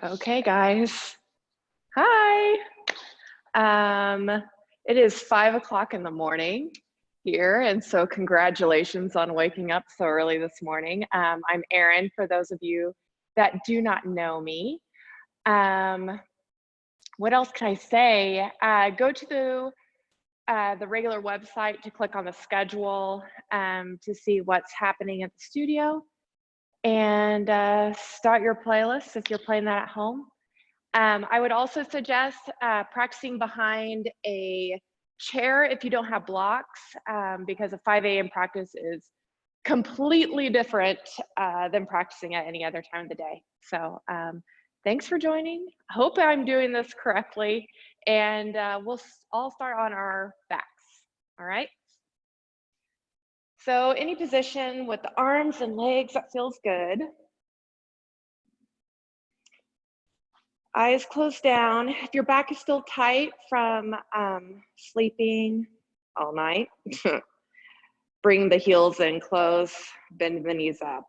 Okay, guys. Hi. Um, it is 5 o'clock in the morning here, and so congratulations on waking up so early this morning. I'm Erin, for those of you that do not know me. What else can I say? Go to the regular website to click on the schedule to see what's happening at the studio, and start your playlist if you're playing that at home. I would also suggest practicing behind a chair if you don't have blocks, because a 5 a.m. practice is completely different than practicing at any other time of the day. So thanks for joining. Hope I'm doing this correctly, and we'll all start on our backs. All right. So any position with the arms and legs that feels good. Eyes closed down. If your back is still tight from sleeping all night, bring the heels in close, bend the knees up,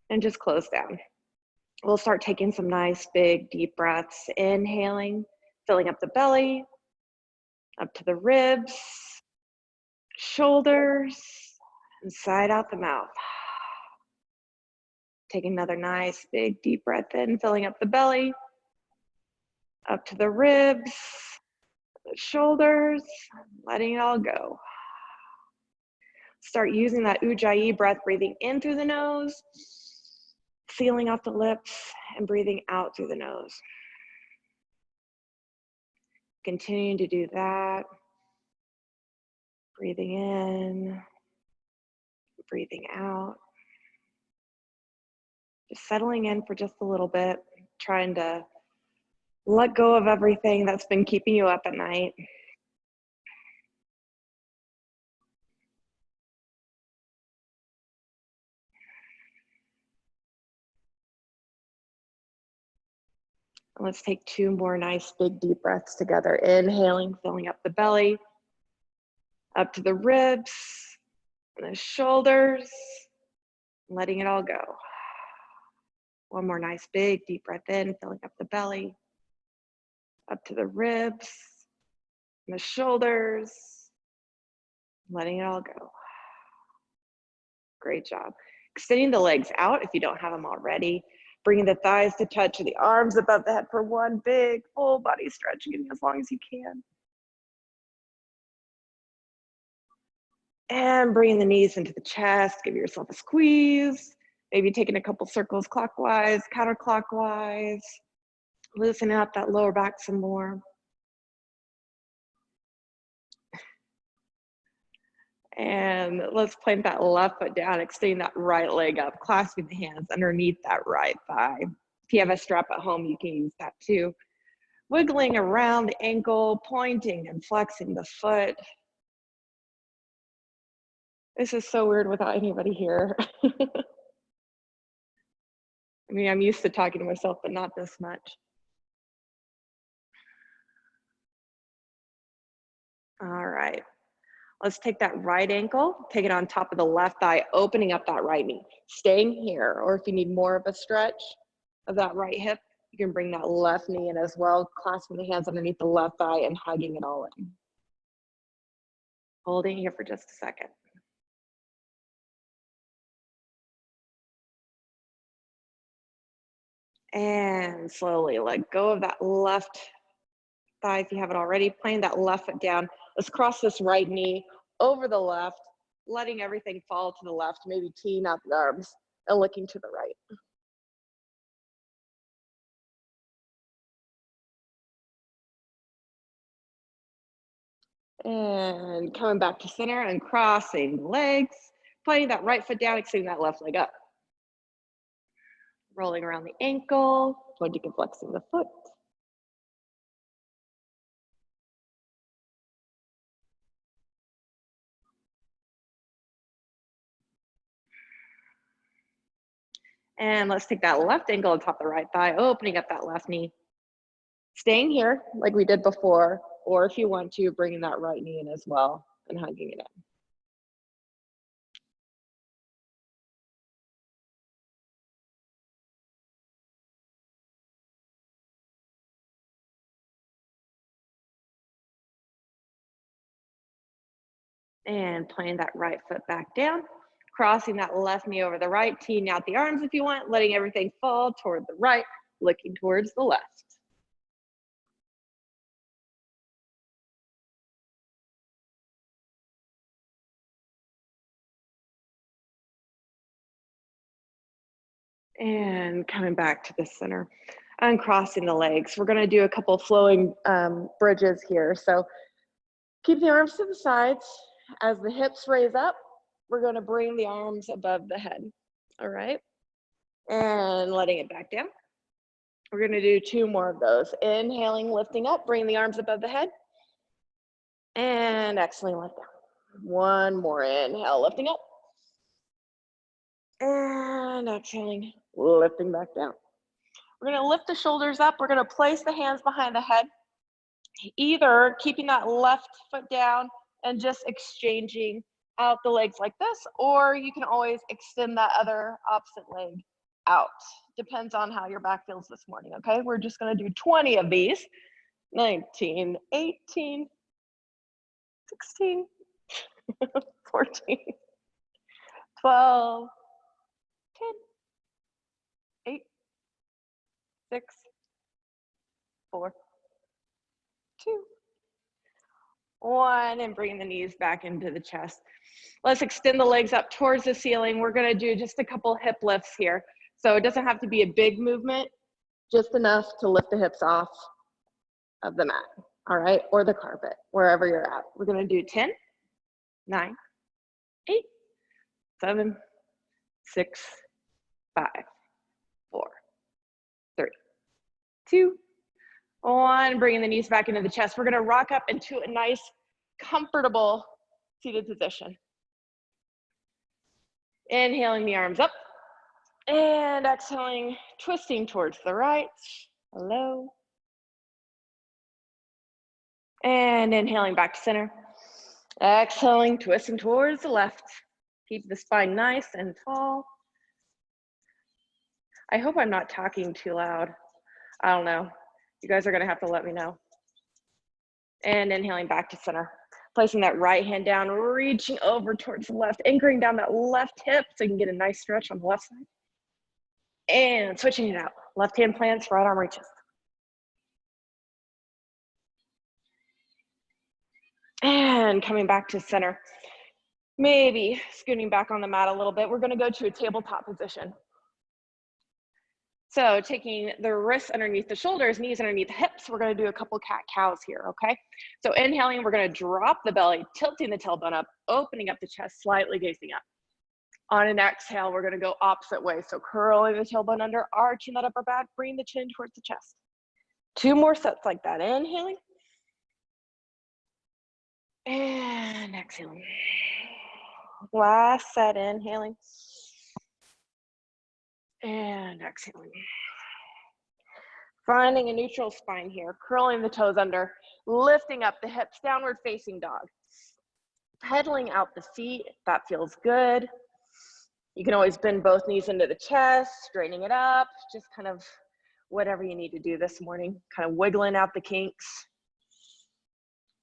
and just close down. We'll start taking some nice, big, deep breaths. Inhaling, filling up the belly, up to the ribs, shoulders, and side out the mouth. Take another nice, big, deep breath in, filling up the belly, up to the ribs, the shoulders, letting it all go. Start using that Ujjayi breath, breathing in through the nose, sealing off the lips, and breathing out through the nose. Continuing to do that. Breathing in, breathing out. Just settling in for just a little bit, trying to let go of everything that's been keeping you up at night. Let's take 2 more nice big deep breaths together. Inhaling, filling up the belly, up to the ribs, and the shoulders, letting it all go. One more nice big deep breath in, filling up the belly, up to the ribs, and the shoulders, letting it all go. Great job. Extending the legs out if you don't have them already. Bringing the thighs to touch the arms above the head for one big full body stretch, getting as long as you can. And bringing the knees into the chest, give yourself a squeeze. Maybe taking a couple circles clockwise, counterclockwise. Loosen up that lower back some more. And let's plant that left foot down, extending that right leg up, clasping the hands underneath that right thigh. If you have a strap at home, you can use that too. Wiggling around the ankle, pointing and flexing the foot. This is so weird without anybody here. I mean, I'm used to talking to myself, but not this much. All right. Let's take that right ankle, take it on top of the left thigh, opening up that right knee, staying here. Or if you need more of a stretch of that right hip, you can bring that left knee in as well, clasping the hands underneath the left thigh and hugging it all in. Holding here for just a second. And slowly let go of that left thigh if you haven't already. Playing that left foot down. Let's cross this right knee over the left, letting everything fall to the left, maybe teeing out the arms and looking to the right. And coming back to center and crossing the legs, playing that right foot down, extending that left leg up. Rolling around the ankle, pointing and flexing the foot. And let's take that left ankle on top of the right thigh, opening up that left knee. Staying here like we did before, or if you want to, bringing that right knee in as well and hugging it in. And playing that right foot back down, crossing that left knee over the right, teeing out the arms if you want, letting everything fall toward the right, looking towards the left. And coming back to the center, uncrossing the legs. We're gonna do a couple flowing bridges here. So keep the arms to the sides. As the hips raise up, we're gonna bring the arms above the head, all right? And letting it back down. We're gonna do 2 more of those. Inhaling, lifting up, bring the arms above the head. And exhaling, let down. 1 more, inhale, lifting up. And exhaling, lifting back down. We're gonna lift the shoulders up. We're gonna place the hands behind the head, either keeping that left foot down and just exchanging out the legs like this, or you can always extend that other opposite leg out. Depends on how your back feels this morning, okay? We're just gonna do 20 of these. 19, 18, 16, 14, 12, 10, 8, 6, 4, 2, 1, and bring the knees back into the chest. Let's extend the legs up towards the ceiling. We're gonna do just a couple hip lifts here. So it doesn't have to be a big movement, just enough to lift the hips off of the mat, all right? Or the carpet, wherever you're at. We're gonna do 10, 9, 8, 7, 6, 5, 4, 3, 2, 1. Bringing the knees back into the chest. We're gonna rock up into a nice, comfortable seated position. Inhaling the arms up. And exhaling, twisting towards the right. Hello. And inhaling back to center. Exhaling, twisting towards the left. Keep the spine nice and tall. I hope I'm not talking too loud. I don't know. You guys are gonna have to let me know. And inhaling back to center. Placing that right hand down, reaching over towards the left, anchoring down that left hip so you can get a nice stretch on the left side. And switching it out. Left hand plants, right arm reaches. And coming back to center. Maybe scooting back on the mat a little bit. We're gonna go to a tabletop position. So taking the wrists underneath the shoulders, knees underneath the hips, we're gonna do a couple cat-cows here, okay? So inhaling, we're gonna drop the belly, tilting the tailbone up, opening up the chest, slightly gazing up. On an exhale, we're gonna go opposite way. So curling the tailbone under, arching that upper back, bring the chin towards the chest. 2 more sets like that. Inhaling. And exhaling. Last set, inhaling. And exhaling. Finding a neutral spine here, curling the toes under, lifting up the hips, downward facing dog. Pedaling out the feet, if that feels good. You can always bend both knees into the chest, straightening it up, just kind of whatever you need to do this morning, kind of wiggling out the kinks.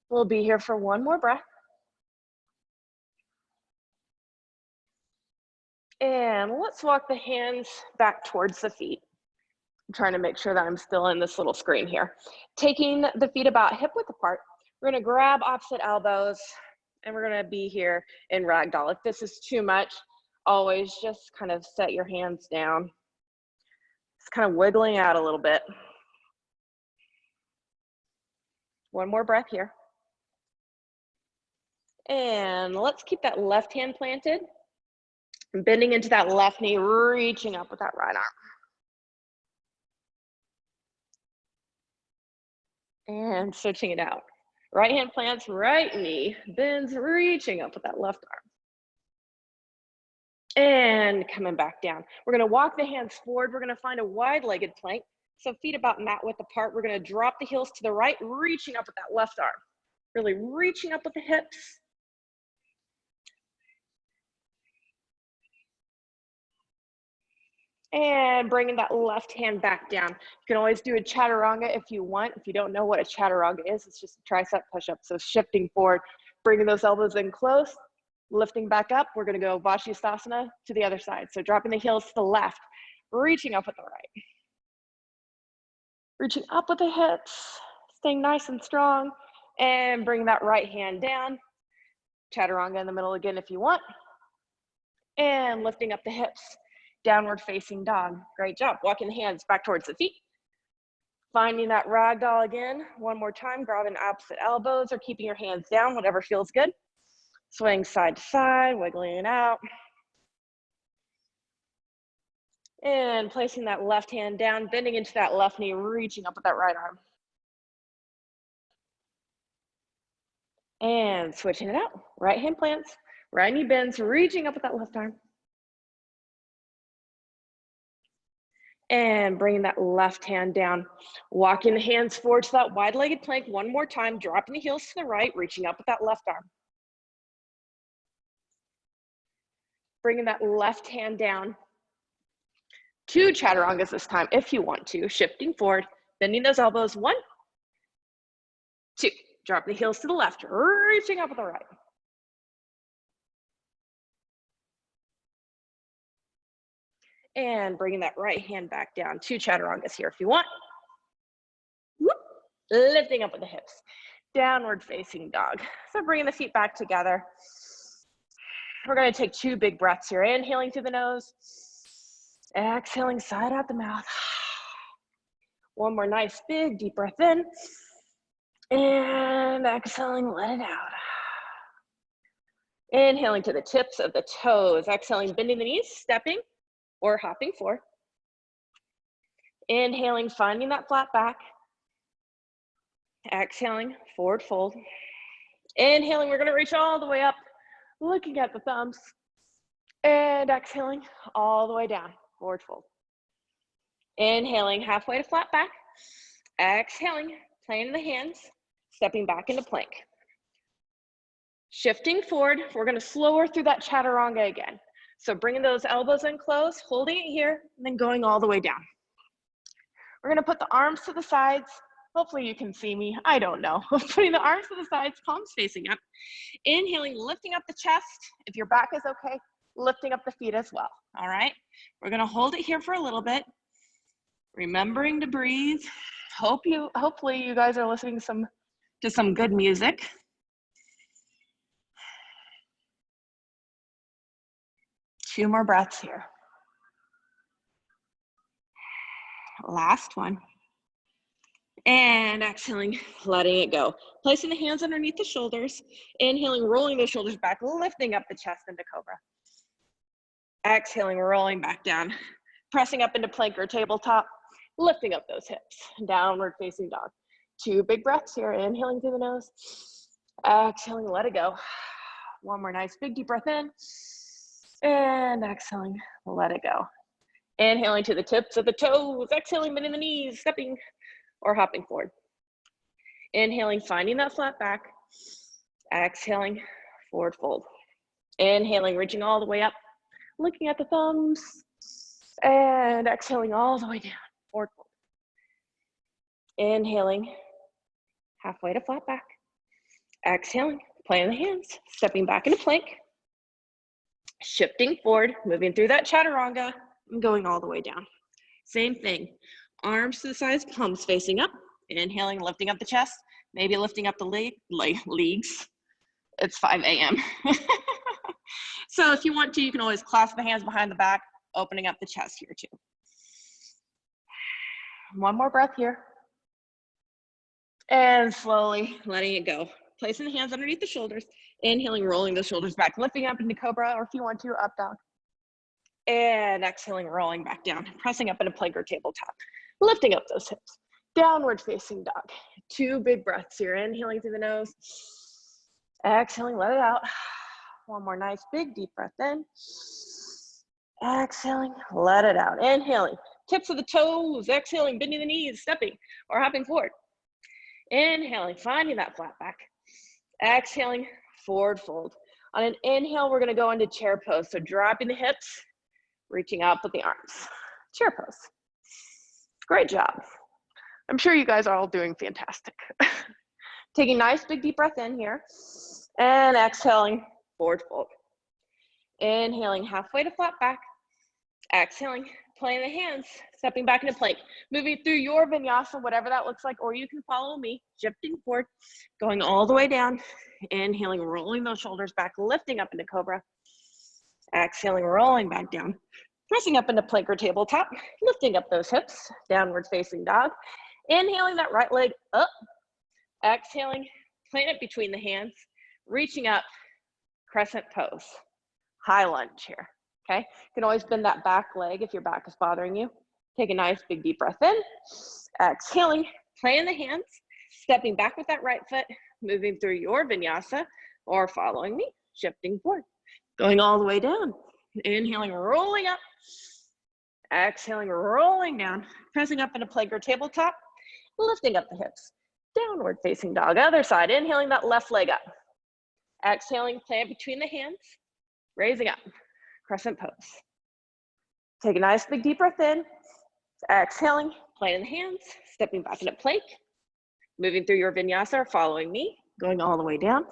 We'll be here for 1 more breath. And let's walk the hands back towards the feet. I'm trying to make sure that I'm still in this little screen here. Taking the feet about hip width apart, we're gonna grab opposite elbows and we're gonna be here in ragdoll. If this is too much, always just kind of set your hands down. Just kind of wiggling out a little bit. 1 more breath here. And let's keep that left hand planted. Bending into that left knee, reaching up with that right arm. And switching it out. Right hand plants, right knee, bends, reaching up with that left arm. And coming back down. We're gonna walk the hands forward. We're gonna find a wide-legged plank. So feet about mat width apart. We're gonna drop the heels to the right, reaching up with that left arm. Really reaching up with the hips. And bringing that left hand back down. You can always do a chaturanga if you want. If you don't know what a chaturanga is, it's just a tricep push-up. So shifting forward, Bringing those elbows in close, lifting back up. We're gonna go Vashisthasana to the other side. So dropping the heels to the left, reaching up with the right. Reaching up with the hips, staying nice and strong, and bring that right hand down. Chaturanga in the middle again if you want. And lifting up the hips, downward facing dog. Great job. Walking the hands back towards the feet. Finding that ragdoll again. One more time, grabbing opposite elbows or keeping your hands down, whatever feels good. Swaying side to side, wiggling it out. And placing that left hand down, bending into that left knee, reaching up with that right arm. And switching it out. Right hand plants, right knee bends, reaching up with that left arm. And bringing that left hand down, walking the hands forward to that wide-legged plank. One more time, dropping the heels to the right, reaching up with that left arm. Bringing that left hand down. 2 chaturangas this time, if you want to. Shifting forward, bending those elbows. 1, 2. Drop the heels to the left, reaching up with the right. And bringing that right hand back down. 2 chaturangas here if you want. Whoop. Lifting up with the hips. Downward facing dog. So bringing the feet back together. We're going to take 2 big breaths here. Inhaling through the nose. Exhaling side out the mouth. One more nice big deep breath in. And exhaling, let it out. Inhaling to the tips of the toes. Exhaling, bending the knees, stepping or hopping forward. Inhaling, finding that flat back. Exhaling, forward fold. Inhaling, we're gonna reach all the way up, looking at the thumbs. And exhaling, all the way down, forward fold. Inhaling, halfway to flat back. Exhaling, planting the hands, stepping back into plank. Shifting forward, we're gonna slower through that chaturanga again. So bringing those elbows in close, holding it here, and then going all the way down. We're gonna put the arms to the sides. Hopefully you can see me, I don't know. Putting the arms to the sides, palms facing up. Inhaling, lifting up the chest. If your back is okay, lifting up the feet as well, all right? We're gonna hold it here for a little bit. Remembering to breathe. Hopefully you guys are listening to some good music. Two more breaths here. Last one. And exhaling, letting it go. Placing the hands underneath the shoulders. Inhaling, rolling the shoulders back, lifting up the chest into cobra. Exhaling, rolling back down. Pressing up into plank or tabletop. Lifting up those hips. Downward facing dog. 2 big breaths here. Inhaling through the nose. Exhaling, let it go. One more nice big deep breath in. And exhaling, let it go. Inhaling to the tips of the toes. Exhaling, bending the knees, stepping or hopping forward. Inhaling, finding that flat back. Exhaling, forward fold. Inhaling, reaching all the way up, looking at the thumbs. And exhaling all the way down, forward fold. Inhaling, halfway to flat back. Exhaling, planting the hands, stepping back into plank. Shifting forward, moving through that chaturanga, and going all the way down. Same thing, arms to the sides, palms facing up. Inhaling, lifting up the chest, maybe lifting up the legs. It's 5 a.m. So if you want to, you can always clasp the hands behind the back, opening up the chest here too. One more breath here. And slowly letting it go. Placing the hands underneath the shoulders. Inhaling, rolling the shoulders back, lifting up into cobra, or if you want to, up dog. And exhaling, rolling back down, pressing up into plank or tabletop. Lifting up those hips. Downward facing dog. 2 big breaths here. Inhaling through the nose. Exhaling, let it out. One more nice big deep breath in. Exhaling, let it out. Inhaling, tips of the toes. Exhaling, bending the knees, stepping or hopping forward. Inhaling, finding that flat back. Exhaling, forward fold. On an inhale, we're gonna go into chair pose. So dropping the hips, reaching up with the arms. Chair pose. Great job. I'm sure you guys are all doing fantastic. Taking nice big deep breath in here. And exhaling, forward fold. Inhaling halfway to flat back. Exhaling, playing the hands, stepping back into plank, moving through your vinyasa, whatever that looks like, or you can follow me, shifting forward, going all the way down. Inhaling, rolling those shoulders back, lifting up into cobra. Exhaling, rolling back down, pressing up into plank or tabletop, lifting up those hips, downward facing dog. Inhaling that right leg up. Exhaling, plant it between the hands, reaching up, crescent pose. High lunge here, okay? You can always bend that back leg if your back is bothering you. Take a nice big deep breath in. Exhaling, plant the hands, stepping back with that right foot, moving through your vinyasa or following me, shifting forward. Going all the way down. Inhaling, rolling up. Exhaling, rolling down. Pressing up into plank or tabletop. Lifting up the hips. Downward facing dog. Other side. Inhaling that left leg up. Exhaling, plant between the hands. Raising up. Crescent pose. Take a nice big deep breath in. Exhaling, plant in the hands. Stepping back into plank. Moving through your vinyasa or following me. Going all the way down.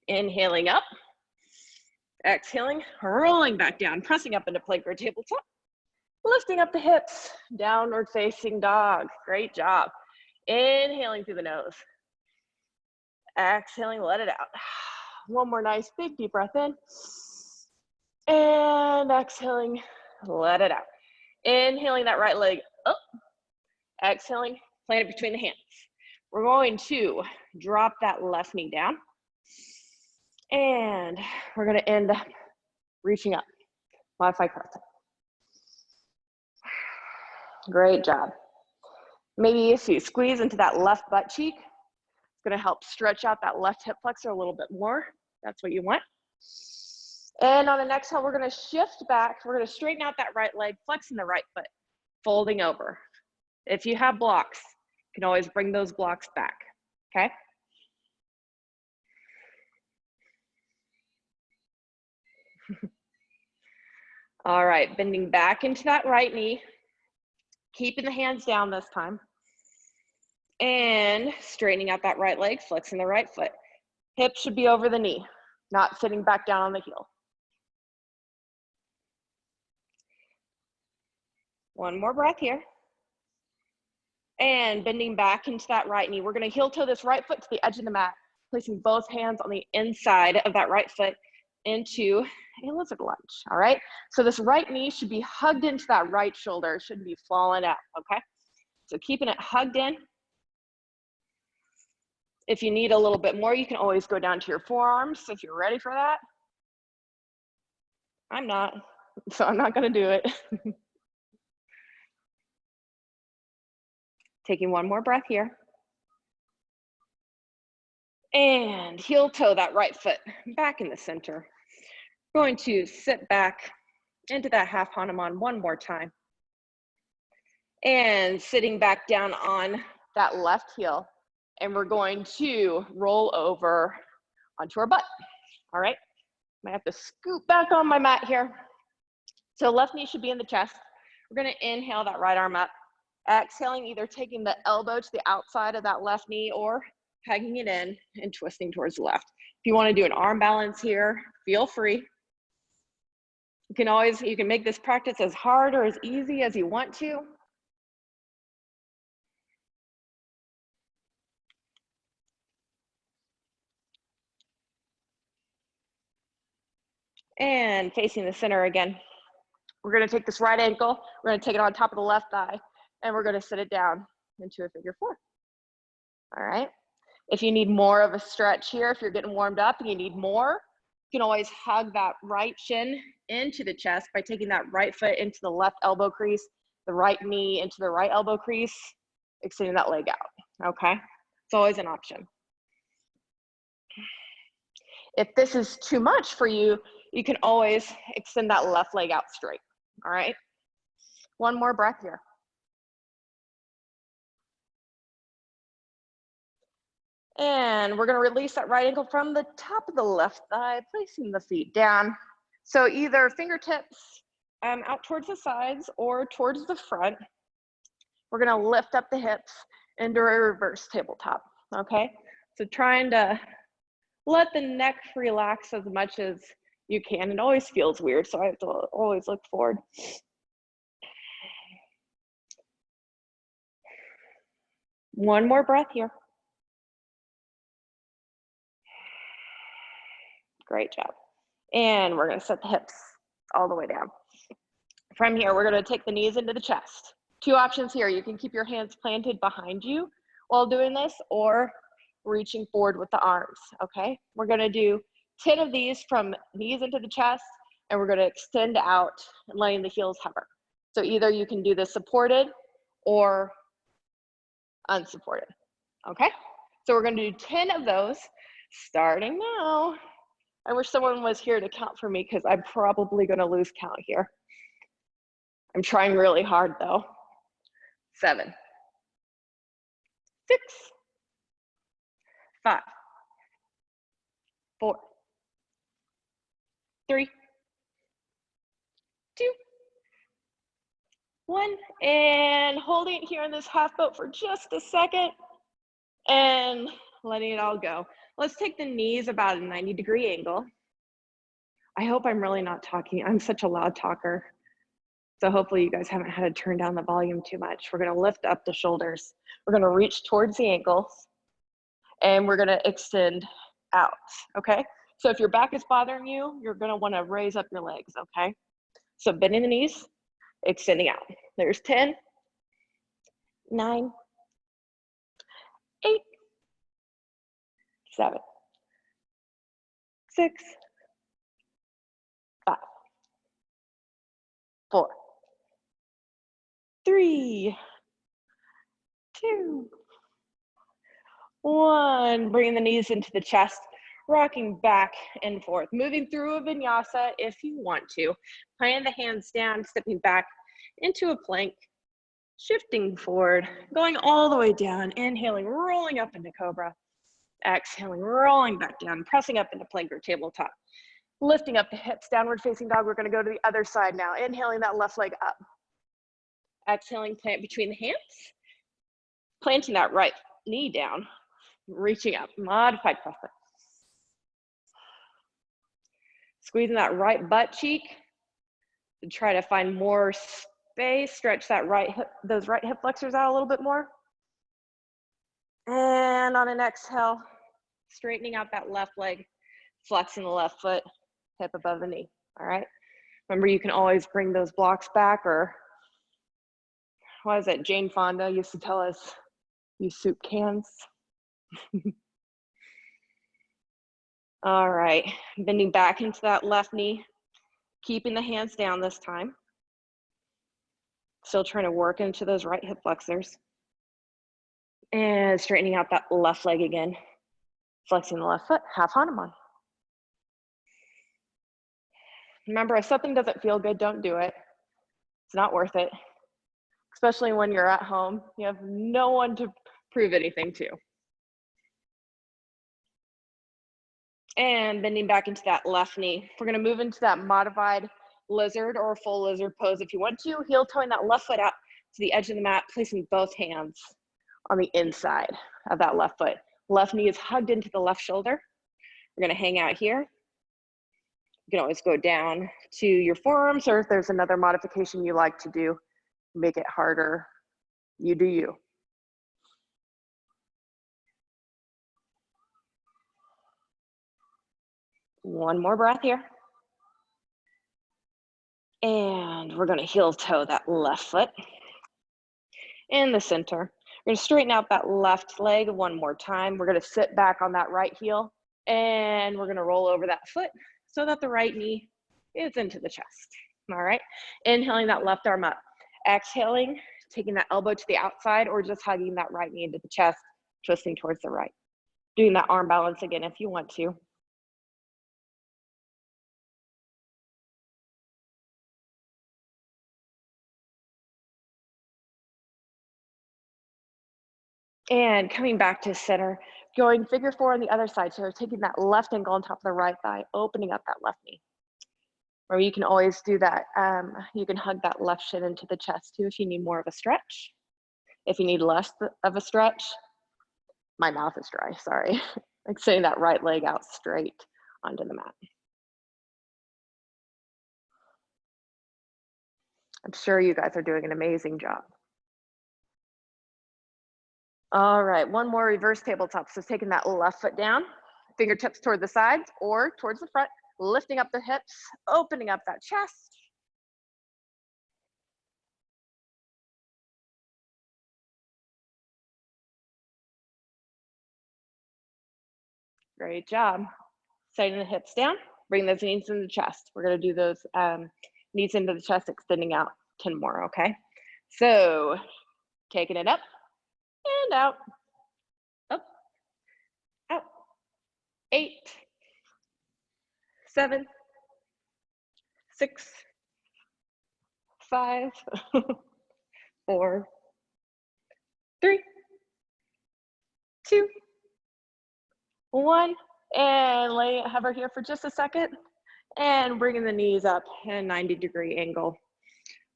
Inhaling up. Exhaling, rolling back down, pressing up into plank or tabletop, lifting up the hips, downward facing dog. Great job. Inhaling through the nose. Exhaling, let it out. One more nice big deep breath in. And exhaling, let it out. Inhaling that right leg up. Exhaling, plant it between the hands. We're going to drop that left knee down. And we're gonna end up reaching up, modified crescent. Great job. Maybe if you squeeze into that left butt cheek, it's gonna help stretch out that left hip flexor a little bit more. That's what you want. And on the next exhale, we're gonna shift back. We're gonna straighten out that right leg, flexing the right foot, folding over. If you have blocks, you can always bring those blocks back, okay? All right, bending back into that right knee, keeping the hands down this time, and straightening out that right leg, flexing the right foot. Hips should be over the knee, not sitting back down on the heel. One more breath here. And bending back into that right knee. We're gonna heel toe this right foot to the edge of the mat, placing both hands on the inside of that right foot into a lizard lunge, all right? So this right knee should be hugged into that right shoulder. It shouldn't be falling out, okay? So keeping it hugged in. If you need a little bit more, you can always go down to your forearms if you're ready for that. I'm not, so I'm not gonna do it. Taking one more breath here. And heel toe that right foot back in the center. Going to sit back into that half Hanuman one more time. And sitting back down on that left heel. And we're going to roll over onto our butt. All right, I have to scoot back on my mat here. So left knee should be in the chest. We're gonna inhale that right arm up. Exhaling, either taking the elbow to the outside of that left knee or pegging it in and twisting towards the left. If you want to do an arm balance here, feel free. You can make this practice as hard or as easy as you want to. And facing the center again. We're going to take this right ankle, we're going to take it on top of the left thigh, and we're going to sit it down into a figure four. All right. If you need more of a stretch here, if you're getting warmed up and you need more, you can always hug that right shin into the chest by taking that right foot into the left elbow crease, the right knee into the right elbow crease, extending that leg out, okay? It's always an option. If this is too much for you, you can always extend that left leg out straight, all right? One more breath here. And we're gonna release that right ankle from the top of the left thigh, placing the feet down. So either fingertips out towards the sides or towards the front. We're gonna lift up the hips into a reverse tabletop, okay? So trying to Let the neck relax as much as you can. It always feels weird, so I have to always look forward. One more breath here. Great job. And we're gonna set the hips all the way down. From here, we're gonna take the knees into the chest. Two options here. You can keep your hands planted behind you while doing this, or reaching forward with the arms, okay? We're gonna do 10 of these from knees into the chest, and we're gonna extend out and letting the heels hover. So either you can do this supported or unsupported, okay? So we're gonna do 10 of those, starting now. I wish someone was here to count for me because I'm probably gonna lose count here. I'm trying really hard though. 7, 6, 5, 4, 3, 2, 1, and holding it here in this half boat for just a second and letting it all go. Let's take the knees about a 90-degree angle. I hope I'm really not talking. I'm such a loud talker. So hopefully you guys haven't had to turn down the volume too much. We're gonna lift up the shoulders. We're gonna reach towards the ankles and we're gonna extend out, okay? So if your back is bothering you, you're gonna wanna raise up your legs, okay? So bending the knees, extending out. There's 10, 9, 8, 7, 6, 5, 4, 3, 2, 1. Bringing the knees into the chest, rocking back and forth, moving through a vinyasa if you want to. Planting the hands down, stepping back into a plank, shifting forward, going all the way down, inhaling, rolling up into cobra, exhaling, rolling back down, pressing up into plank or tabletop, lifting up the hips, downward facing dog. We're gonna go to the other side now, inhaling that left leg up, exhaling, plant between the hands, planting that right knee down, reaching up, modified press-up. Squeezing that right butt cheek to try to find more space, stretch that right hip, those right hip flexors out a little bit more. And on an exhale, straightening out that left leg, flexing the left foot, hip above the knee, all right? Remember, you can always bring those blocks back, or what is it, Jane Fonda used to tell us, use soup cans. All right, bending back into that left knee, keeping the hands down this time. Still trying to work into those right hip flexors. And straightening out that left leg again. Flexing the left foot, half Hanuman. Remember, if something doesn't feel good, don't do it. It's not worth it. Especially when you're at home. You have no one to prove anything to. And bending back into that left knee. We're gonna move into that modified lizard or full lizard pose if you want to. Heel toeing that left foot out to the edge of the mat, placing both hands on the inside of that left foot. Left knee is hugged into the left shoulder. We're gonna hang out here. You can always go down to your forearms, or if there's another modification you like to do, make it harder, you do you. One more breath here. And we're gonna heel toe that left foot in the center. We're gonna straighten out that left leg one more time. We're gonna sit back on that right heel, and we're gonna roll over that foot so that the right knee is into the chest. All right, inhaling that left arm up. Exhaling, taking that elbow to the outside or just hugging that right knee into the chest, twisting towards the right. Doing that arm balance again if you want to. And coming back to center, going figure four on the other side. So taking that left ankle on top of the right thigh, opening up that left knee. Or you can always do that. You can hug that left shin into the chest too if you need more of a stretch. If you need less of a stretch, my mouth is dry, sorry. Extending that right leg out straight onto the mat. I'm sure you guys are doing an amazing job. All right, one more reverse tabletop. So taking that left foot down, fingertips toward the sides or towards the front, lifting up the hips, opening up that chest. Great job. Setting the hips down, bring those knees into the chest. We're gonna do those knees into the chest, extending out 10 more, okay? So taking it up and out, up, out. 8, 7, 6, 5, 4, 3, 2, 1. And hover here for just a second and bringing the knees up in a 90-degree angle.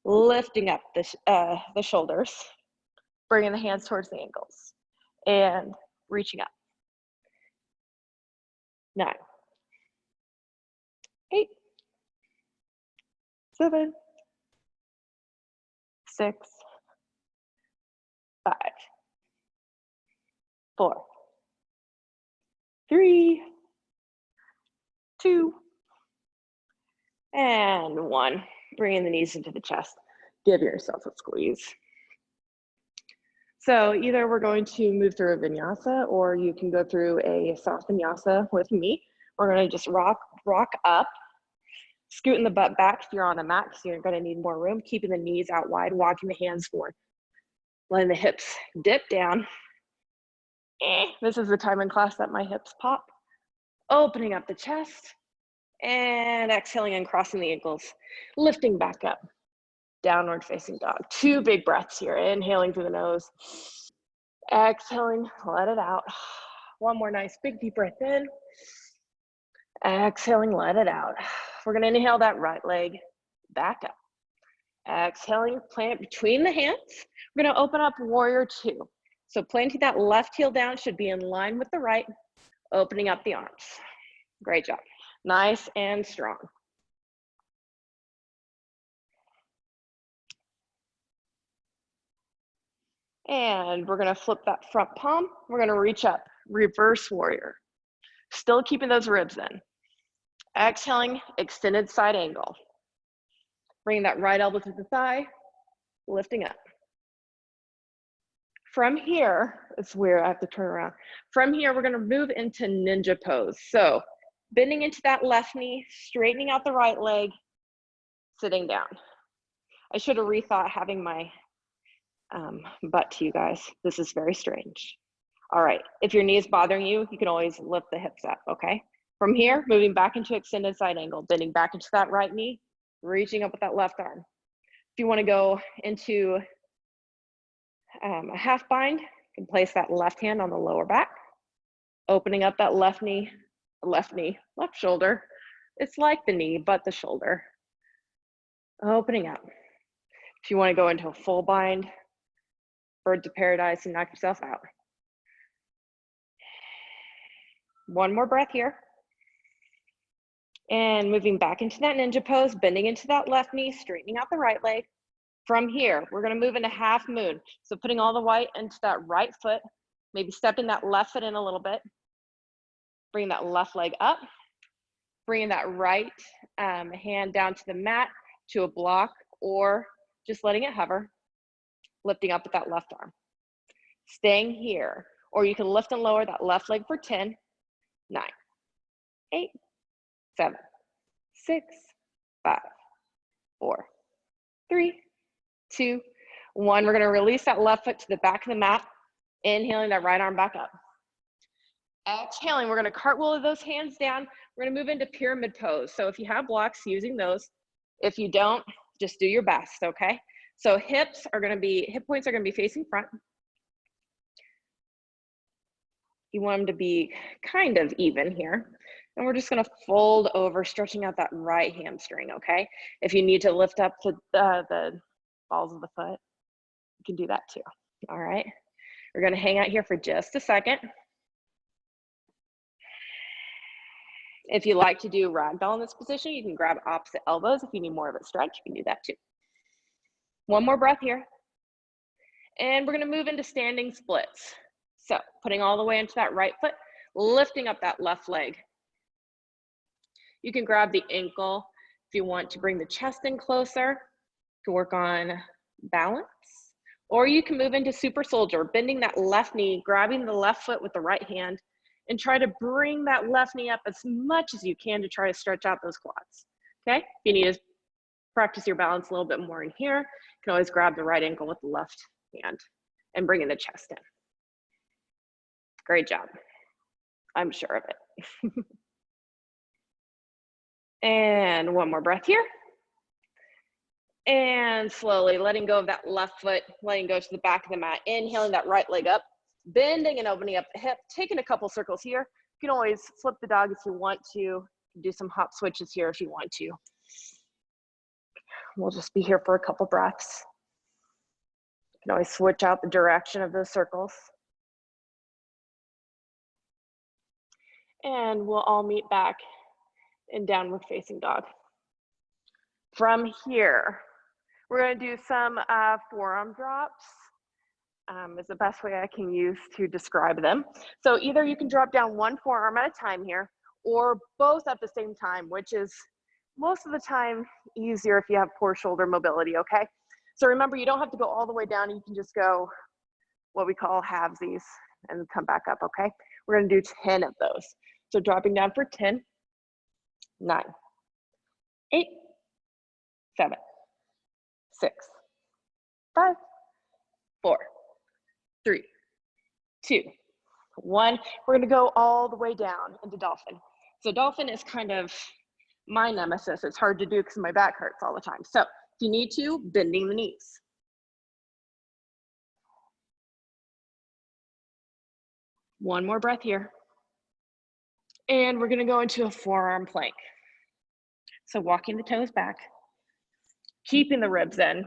Lifting up the shoulders, bringing the hands towards the ankles and reaching up. 9, 8, 7, 6, 5, 4, 3, 2, and 1. Bringing the knees into the chest. Give yourself a squeeze. So either we're going to move through a vinyasa or you can go through a soft vinyasa with me. We're going to just rock up, scooting the butt back if you're on a mat because you're going to need more room, keeping the knees out wide, walking the hands forward, letting the hips dip down. This is the time in class that my hips pop. Opening up the chest and exhaling and crossing the ankles, lifting back up. Downward facing dog. 2 big breaths here. Inhaling through the nose. Exhaling, let it out. One more nice big deep breath in. Exhaling, let it out. We're gonna inhale that right leg back up. Exhaling, plant between the hands. We're gonna open up warrior 2. So planting that left heel down should be in line with the right, opening up the arms. Great job. Nice and strong. And we're gonna flip that front palm. We're gonna reach up, reverse warrior. Still keeping those ribs in. Exhaling, extended side angle. Bringing that right elbow to the thigh, lifting up. From here, it's weird, I have to turn around. From here, we're gonna move into ninja pose. So bending into that left knee, straightening out the right leg, sitting down. I should have rethought having my butt to you guys. This is very strange. All right, if your knee is bothering you, you can always lift the hips up, okay? From here, moving back into extended side angle, bending back into that right knee, reaching up with that left arm. If you wanna go into a half bind, you can place that left hand on the lower back, opening up that left knee, left shoulder. It's like the knee, but the shoulder. Opening up. If you wanna go into a full bind, bird to paradise and knock yourself out. One more breath here. And moving back into that ninja pose, bending into that left knee, straightening out the right leg. From here, we're gonna move into half moon. So putting all the weight into that right foot, maybe stepping that left foot in a little bit. Bring that left leg up. Bringing that right hand down to the mat, to a block, or just letting it hover. Lifting up with that left arm. Staying here, or you can lift and lower that left leg for 10, 9, 8, 7, 6, 5, 4, 3, 2, 1. We're gonna release that left foot to the back of the mat, inhaling that right arm back up. Exhaling, we're gonna cartwheel those hands down. We're gonna move into pyramid pose. So if you have blocks, using those. If you don't, just do your best, okay? So hip points are gonna be facing front. You want them to be kind of even here. And we're just gonna fold over, stretching out that right hamstring, okay? If you need to lift up the balls of the foot, you can do that too, all right? We're gonna hang out here for just a second. If you like to do ragdoll in this position, you can grab opposite elbows. If you need more of a stretch, you can do that too. One more breath here. And we're gonna move into standing splits. So putting all the way into that right foot, lifting up that left leg. You can grab the ankle if you want to bring the chest in closer. You can work on balance, or you can move into super soldier, bending that left knee, grabbing the left foot with the right hand, and try to bring that left knee up as much as you can to try to stretch out those quads, okay? If you need to practice your balance a little bit more in here, you can always grab the right ankle with the left hand and bring in the chest in. Great job. I'm sure of it. And one more breath here. And slowly letting go of that left foot, letting go to the back of the mat, inhaling that right leg up, bending and opening up the hip, taking a couple circles here. You can always flip the dog if you want to, do some hop switches here if you want to. We'll just be here for a couple breaths. You can always switch out the direction of those circles. And we'll all meet back in downward facing dog. From here, we're gonna do some forearm drops. Is the best way I can use to describe them. So either you can drop down one forearm at a time here, or both at the same time, which is most of the time easier if you have poor shoulder mobility, okay? So remember, you don't have to go all the way down. You can just go what we call halvesies and come back up, okay? We're gonna do 10 of those. So dropping down for 10, 9, 8, 7, 6, 5, 4, 3, 2, 1. We're gonna go all the way down into dolphin. So dolphin is kind of my nemesis. It's hard to do because my back hurts all the time. So if you need to, bending the knees. One more breath here. And we're gonna go into a forearm plank. So walking the toes back, keeping the ribs in.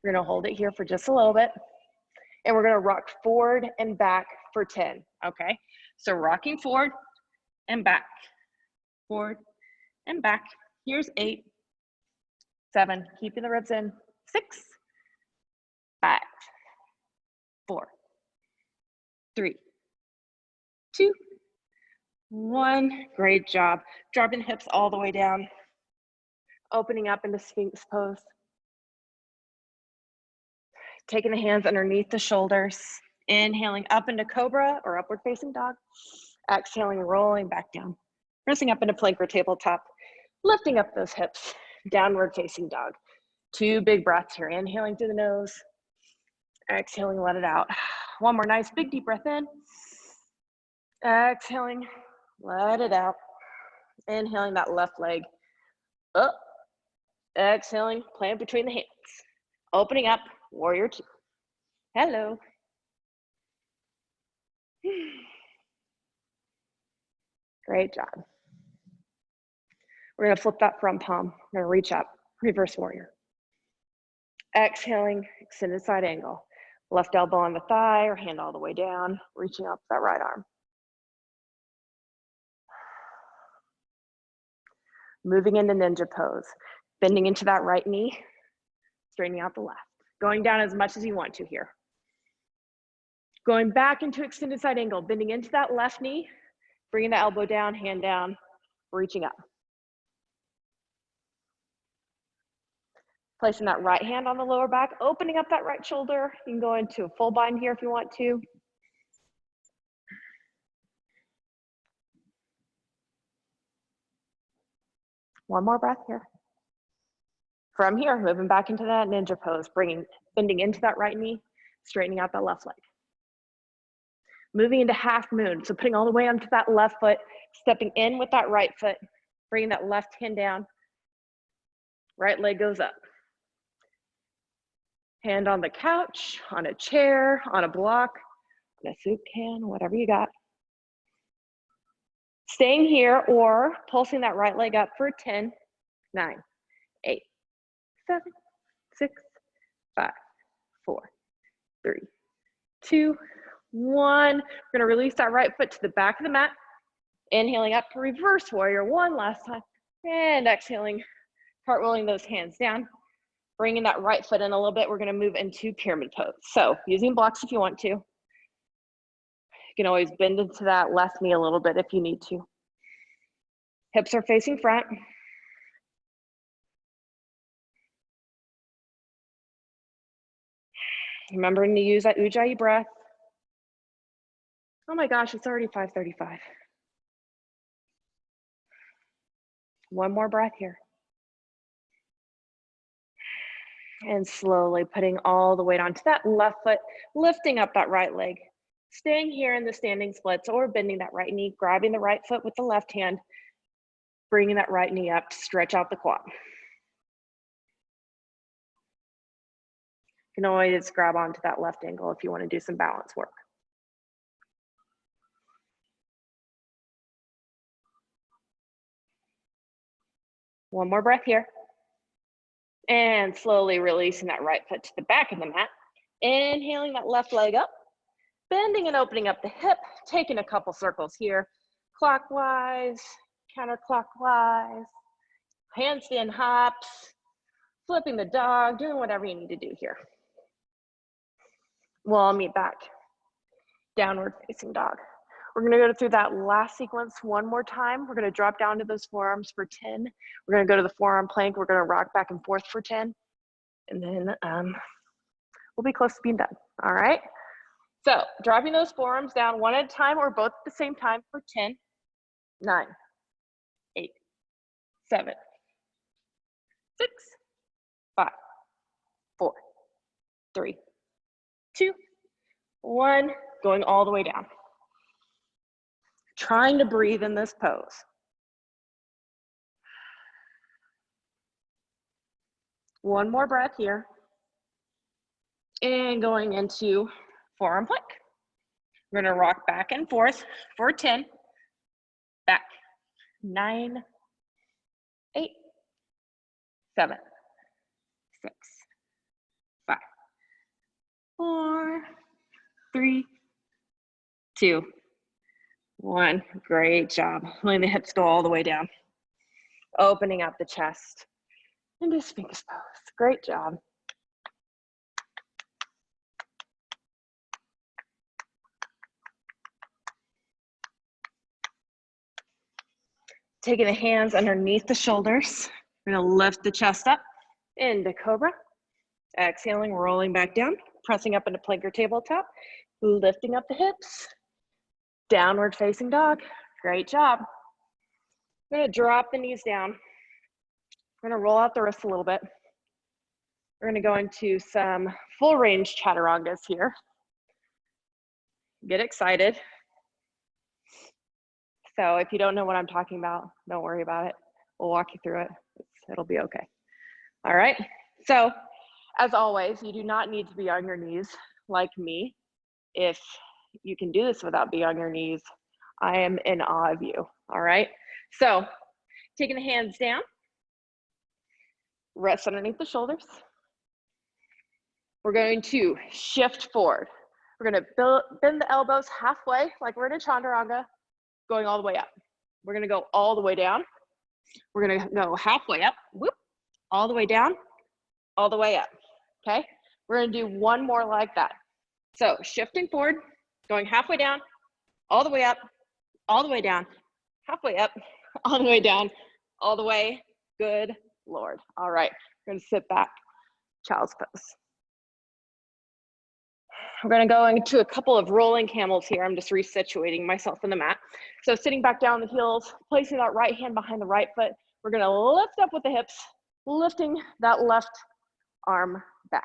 We're gonna hold it here for just a little bit. And we're gonna rock forward and back for 10, okay? So rocking forward and back, forward and back. Here's 8, 7, keeping the ribs in, 6, 5, 4, 3, 2, 1. Great job. Dropping hips all the way down, opening up into Sphinx pose. Taking the hands underneath the shoulders, inhaling up into cobra or upward facing dog, exhaling, rolling back down, pressing up into plank or tabletop, lifting up those hips, downward facing dog. 2 big breaths here, inhaling through the nose, exhaling, let it out. One more nice big deep breath in, exhaling, let it out. Inhaling that left leg up, exhaling, plant between the hands, opening up, warrior 2. Hello. Great job. We're gonna flip that front palm. We're gonna reach up, reverse warrior. Exhaling, extended side angle. Left elbow on the thigh or hand all the way down, reaching up that right arm. Moving into ninja pose, bending into that right knee, straightening out the left. Going down as much as you want to here. Going back into extended side angle, bending into that left knee, bringing the elbow down, hand down, reaching up. Placing that right hand on the lower back, opening up that right shoulder. You can go into a full bind here if you want to. One more breath here. From here, moving back into that ninja pose, bending into that right knee, straightening out that left leg. Moving into half moon, so putting all the way onto that left foot, stepping in with that right foot, bringing that left hand down, right leg goes up. Hand on the couch, on a chair, on a block, on a soup can, whatever you got. Staying here or pulsing that right leg up for 10, 9, 8, 7, 6, 5, 4, 3, 2, 1. We're gonna release that right foot to the back of the mat. Inhaling up to reverse warrior one last time. And exhaling, cartwheeling those hands down. Bringing that right foot in a little bit. We're gonna move into pyramid pose. So using blocks if you want to. You can always bend into that left knee a little bit if you need to. Hips are facing front. Remembering to use that Ujjayi breath. Oh my gosh, it's already 5:35. One more breath here. And slowly putting all the weight onto that left foot, lifting up that right leg. Staying here in the standing splits or bending that right knee, grabbing the right foot with the left hand, bringing that right knee up to stretch out the quad. You can always grab onto that left ankle if you want to do some balance work. One more breath here. And slowly releasing that right foot to the back of the mat. Inhaling that left leg up. Bending and opening up the hip. Taking a couple circles here. Clockwise, counterclockwise. Handstand hops. Flipping the dog. Doing whatever you need to do here. We'll meet back. Downward facing dog. We're gonna go through that last sequence one more time. We're gonna drop down to those forearms for 10. We're gonna go to the forearm plank. We're gonna rock back and forth for 10. And then we'll be close to being done, all right? So dropping those forearms down one at a time or both at the same time for 10, 9, 8, 7, 6, 5, 4, 3, 2, 1, going all the way down. Trying to breathe in this pose. One more breath here. And going into forearm plank. We're gonna rock back and forth for 10. Back, 9, 8, 7, 6, 5, 4, 3, 2, 1. Great job. Letting the hips go all the way down. Opening up the chest into Sphinx pose. Great job. Taking the hands underneath the shoulders. We're gonna lift the chest up into cobra. Exhaling, rolling back down, pressing up into plank or tabletop, lifting up the hips. Downward facing dog. Great job. We're gonna drop the knees down. We're gonna roll out the wrists a little bit. We're gonna go into some full range chaturangas here. Get excited. So if you don't know what I'm talking about, don't worry about it. We'll walk you through it. It'll be okay. All right. So as always, you do not need to be on your knees like me. If you can do this without being on your knees, I am in awe of you. All right. So taking the hands down, rest underneath the shoulders. We're going to shift forward. We're going to bend the elbows halfway, like we're in a chaturanga, going all the way up. We're going to go all the way down. We're going to go halfway up, whoop, all the way down, all the way up. Okay. We're going to do one more like that. So shifting forward, going halfway down, all the way up, all the way down, halfway up, all the way down, all the way. Good Lord. All right. We're going to sit back, child's pose. We're going to go into a couple of rolling camels here. I'm just resituating myself in the mat. So sitting back down the heels, placing that right hand behind the right foot. We're going to lift up with the hips, lifting that left arm back.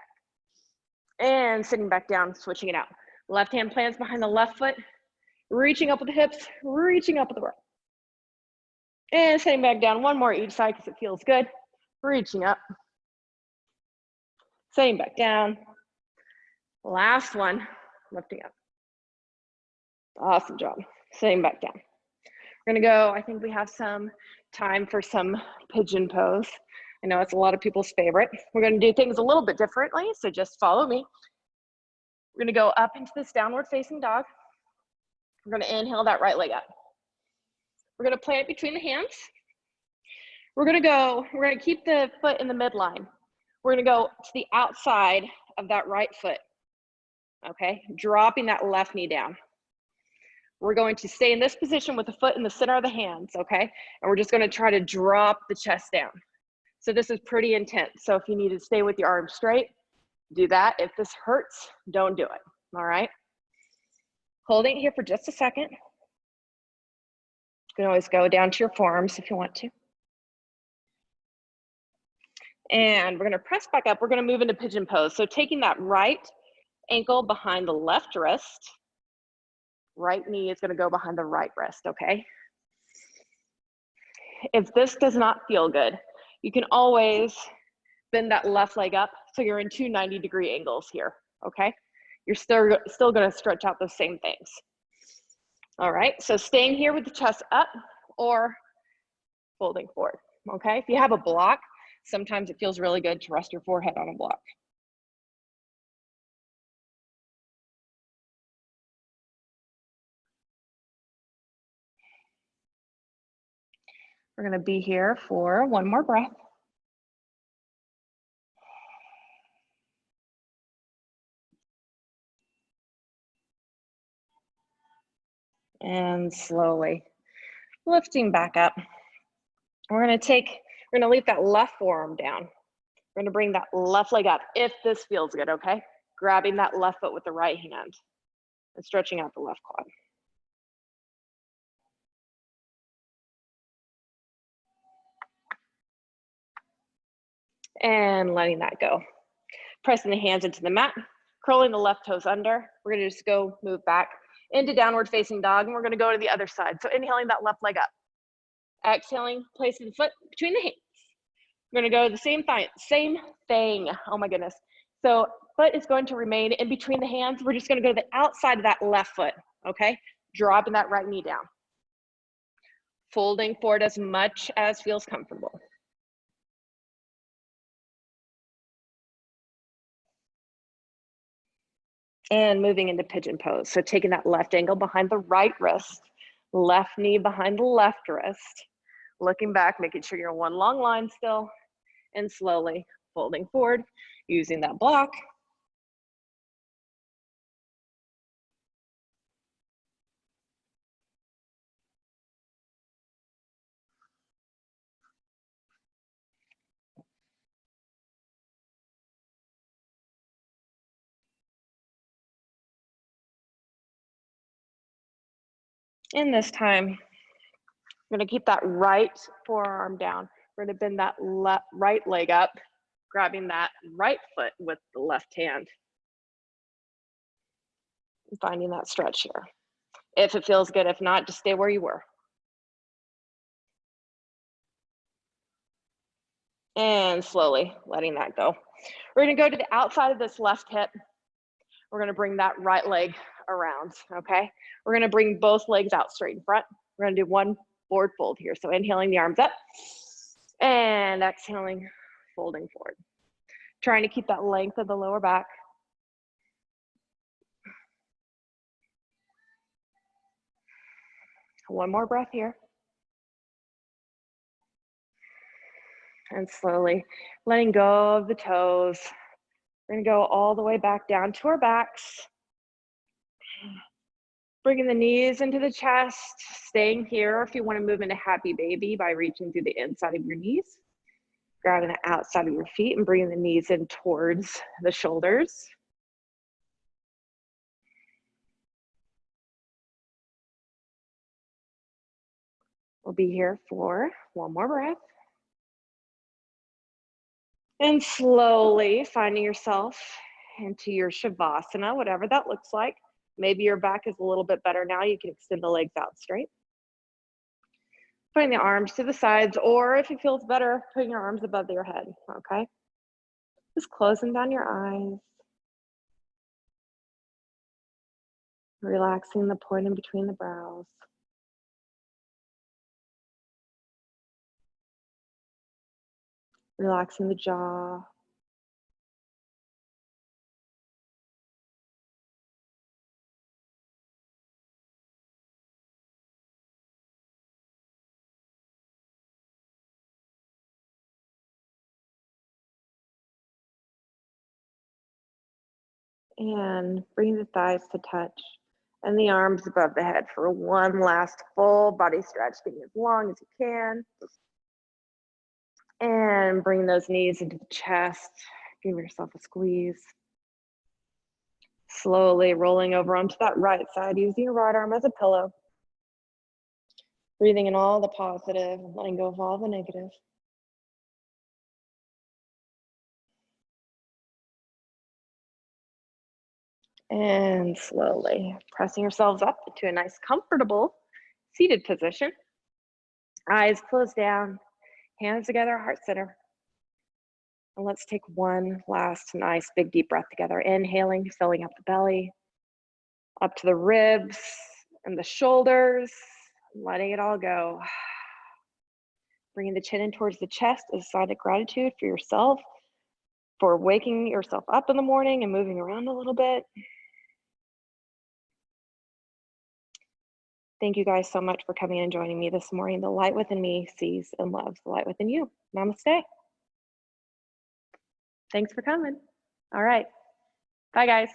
And sitting back down, switching it out. Left hand plants behind the left foot, reaching up with the hips, reaching up with the right. And sitting back down, one more each side because it feels good. Reaching up. Sitting back down. Last one, lifting up. Awesome job. Sitting back down. We're gonna go, I think we have some time for some pigeon pose. I know it's a lot of people's favorite. We're gonna do things a little bit differently, so just follow me. We're gonna go up into this downward facing dog. We're gonna inhale that right leg up. We're gonna plant between the hands. We're gonna keep the foot in the midline. We're gonna go to the outside of that right foot, okay? Dropping that left knee down. We're going to stay in this position with the foot in the center of the hands, okay? And we're just gonna try to drop the chest down. So this is pretty intense. So if you need to stay with your arms straight, do that. If this hurts, don't do it, all right? Holding it here for just a second. You can always go down to your forearms if you want to. And we're gonna press back up. We're gonna move into pigeon pose. So taking that right ankle behind the left wrist, right knee is gonna go behind the right wrist, okay? If this does not feel good, you can always bend that left leg up so you're in two 90-degree angles here, okay? You're still gonna stretch out those same things. All right, so staying here with the chest up or folding forward, okay? If you have a block, sometimes it feels really good to rest your forehead on a block. We're gonna be here for one more breath. And slowly lifting back up. We're gonna leave that left forearm down. We're gonna bring that left leg up if this feels good, okay? Grabbing that left foot with the right hand and stretching out the left quad. And letting that go. Pressing the hands into the mat, curling the left toes under. We're gonna just go move back into downward facing dog, and we're gonna go to the other side. So inhaling that left leg up. Exhaling, placing the foot between the hands. We're gonna go the same thing. Oh my goodness. So foot is going to remain in between the hands. We're just gonna go to the outside of that left foot, okay? Dropping that right knee down. Folding forward as much as feels comfortable. And moving into pigeon pose. So taking that left ankle behind the right wrist, left knee behind the left wrist, looking back, making sure you're in one long line still, and slowly folding forward, using that block. And this time, we're gonna keep that right forearm down. We're gonna bend that right leg up, grabbing that right foot with the left hand. And finding that stretch here. If it feels good, if not, just stay where you were. And slowly letting that go. We're gonna go to the outside of this left hip. We're gonna bring that right leg around, okay? We're gonna bring both legs out straight in front. We're gonna do one forward fold here. So inhaling the arms up and exhaling, folding forward. Trying to keep that length of the lower back. One more breath here. And slowly letting go of the toes. We're gonna go all the way back down to our backs. Bringing the knees into the chest, staying here. If you want to move into happy baby by reaching through the inside of your knees, grabbing the outside of your feet and bringing the knees in towards the shoulders. We'll be here for one more breath. And slowly finding yourself into your Shavasana, whatever that looks like. Maybe your back is a little bit better now. You can extend the legs out straight. Putting the arms to the sides, or if it feels better, putting your arms above your head, okay? Just closing down your eyes. Relaxing the point in between the brows. Relaxing the jaw. And bring the thighs to touch and the arms above the head for one last full body stretch, getting as long as you can. And bring those knees into the chest. Give yourself a squeeze. Slowly rolling over onto that right side, using your right arm as a pillow. Breathing in all the positive, letting go of all the negative. And slowly pressing yourselves up into a nice, comfortable seated position. Eyes closed down, hands together, heart center. And let's take one last nice, big, deep breath together. Inhaling, filling up the belly, up to the ribs and the shoulders, letting it all go. Bringing the chin in towards the chest as a sign of gratitude for yourself, for waking yourself up in the morning and moving around a little bit. Thank you guys so much for coming and joining me this morning. The light within me sees and loves the light within you. Namaste. Thanks for coming. All right. Bye, guys.